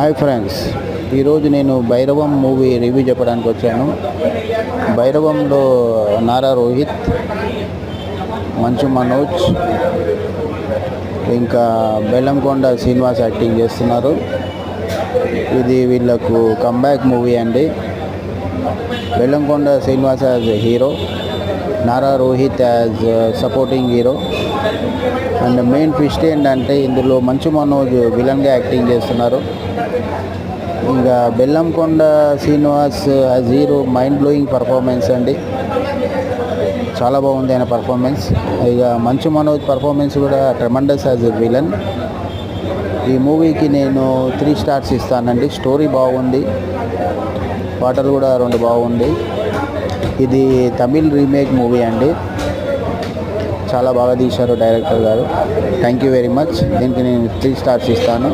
Hi friends, ఈరోజు నేను Bhairavam movie review చెప్పడానికి వచ్చాను. భైరవంలో నారా రోహిత్, మంచు మనోజ్, ఇంకా బెల్లంకొండ శ్రీనివాస్ యాక్టింగ్ చేస్తున్నారు. ఇది వీళ్ళకు కంబ్యాక్ మూవీ అండి. Bellamkonda Srinivas as hero, Nara Rohit as supporting hero. And main twist ఏంటంటే ఇందులో మంచు మనోజ్ విలన్గా యాక్టింగ్ చేస్తున్నారు. ఇంకా Bellamkonda Srinivas as hero mind blowing performance అండి, చాలా బాగుంది ఆయన పర్ఫార్మెన్స్. ఇక మంచు మనోజ్ పర్ఫార్మెన్స్ కూడా ట్రెమండస్ యాజ్ విలన్. ఈ మూవీకి నేను 3 స్టార్స్ ఇస్తానండి. స్టోరీ బాగుంది, పాటలు కూడా 2 బాగుంది. ఇది తమిళ్ రీమేక్ మూవీ అండి, చాలా బాగా తీశారు డైరెక్టర్ గారు. Thank you very much. దీనికి నేను 3 స్టార్స్ ఇస్తాను.